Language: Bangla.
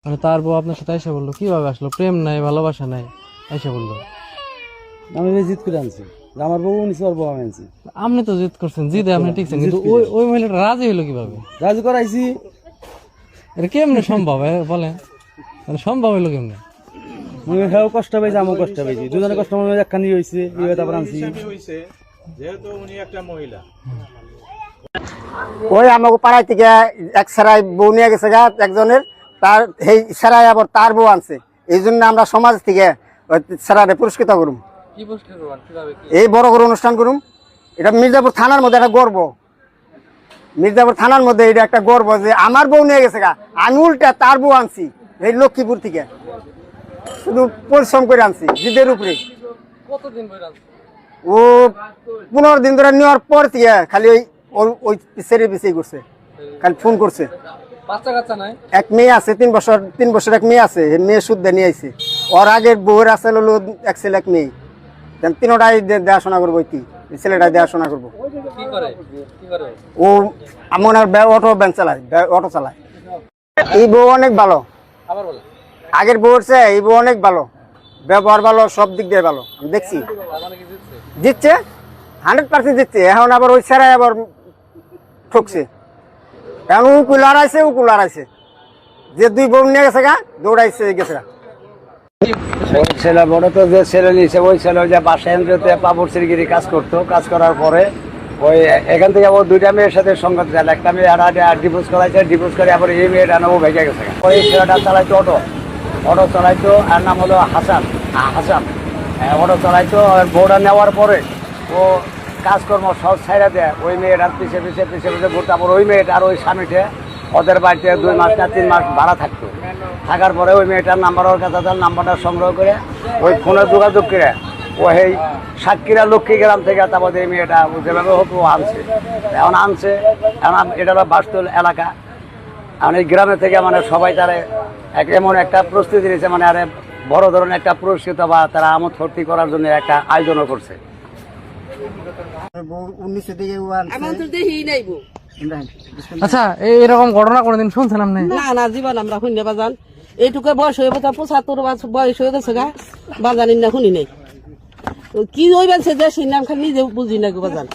মানে তার বউ আপনার সাথে এসে বললো, কিভাবে আসলো? প্রেম নাই, ভালোবাসা নাই, এসে বললো আমি জিদ করে আনছি, আমার বউ নিছি, ওর বউ আমি আনছি। আপনি তো জিদ করছেন, জিদে আপনি টিকছেন, কিন্তু ওই ওই মহিলাটা রাজি হইলো কিভাবে? রাজি করাইছি। এটা কেমনে সম্ভব বলেন? মানে সম্ভব হইলো কেমনে? সেও কষ্ট পাইছে, আমিও কষ্ট পাইছি, দুজনে কষ্ট একখানি হয়েছে, তারপর আনছি। যেহেতু উনি একটা মহিলা, ওই আমাকে পাড়ায় থেকে এক সেরাই বউ নিয়ে গেছে গা একজনের, তার সেই সেরাই আবার তার বউ আনছে। এই জন্য আমরা সমাজ থেকে সেরারে পুরস্কৃত করুম, এই বড় করে অনুষ্ঠান করুম। এটা মির্জাপুর থানার মধ্যে একটা গর্ব, মির্জাপুর থানার মধ্যে এটা একটা গর্ব যে আমার বউ নিয়ে গেছে গা, আমি উল্টা তার বউ আনছি এই লক্ষ্মীপুর থেকে, শুধু পরিশ্রম করে আনছি জিদের উপরে। ও 15 দিন ধরে নেওয়ার পর থেকে খালি ওই ছেড়ে পিছিয়ে করছে, খালি ফোন করছে। এক মেয়ে আছে 3 বছর এক মেয়ে আছে, মেয়ে শুদ্ধে নিয়ে আইছে। ওর আগের বউয়ের আছে হলো এক ছেলে এক মেয়ে, তিনোটাই দেখাশোনা করবো, কি ছেলেটাই দেখাশোনা করবো। ও মনে হয় অটো ভ্যান চালায়, অটো চালায়। এই বউ অনেক ভালো, আগের বউর চেয়ে এই বউ অনেক ভালো, ব্যবহার ভালো, সব দিক দিয়ে ভালো। আমি দেখছি জিতছে, 100% জিতছে। এখন আবার ওই ছেড়াই আবার ঠকছে, এখন উকুল হারাইছে, যে 2 বউ নিয়ে গেছে গা, দৌড়াইছে গেছে গা। ওই ছেলে বড় তো যে ছেলে নিয়েছে, ওই ছেলে যে বাসায় পাপড় সিরগিরি কাজ করতো, কাজ করার পরে ওই এখান থেকে ও 2টা মেয়ের সাথে সঙ্গত গেল। একটা মেয়ে ডিভোর্স করাইছে, ডিভোর্স করে আবার এই মেয়েটা নেবো ভেঙে গেছে। ওই ছেলেটা চালাইতো অটো চালাইতো, আর নাম হলো হাসান। অটো চালাইতো। আর বউটা নেওয়ার পরে ও কাজকর্ম সব ছাইড়া দেয়, ওই মেয়েটার পিছে ঘুরতে। আবার ওই মেয়েটা আর ওই স্বামীটা ওদের বাড়িতে 2 মাস না 3 মাস ভাড়া থাকতো। থাকার পরে ওই মেয়েটার নাম্বার ওর কাছে, তার নাম্বারটা সংগ্রহ করে ওই ফোনে যোগাযোগ করে ও এই সাতক্ষীরা লক্ষ্মী গ্রাম থেকে তারপর এই মেয়েটা যেভাবে হোক ও আনছে। এখন এটা হলো বাসতল এলাকা। এখন এই গ্রামে থেকে মানে সবাই তারা এমন একটা প্রস্তুতি নিয়েছে, মানে আরে বড় ধরনের একটা পুরস্কৃত বা তারা আমোদ ফুর্তি করার জন্য একটা আয়োজনও করছে। আচ্ছা, এরকম ঘটনা কোনোদিন শুনছেন আপনি? না জীবন আমরা শুনি বাজান, এইটুকু বয়স হয়ে গেছে, 75 বয়স হয়ে গেছে গা, বাজানি না শুনি নাই। কি হইবেন সে যে শুনলাম, খালি নিজে বুঝি না গো বাজান।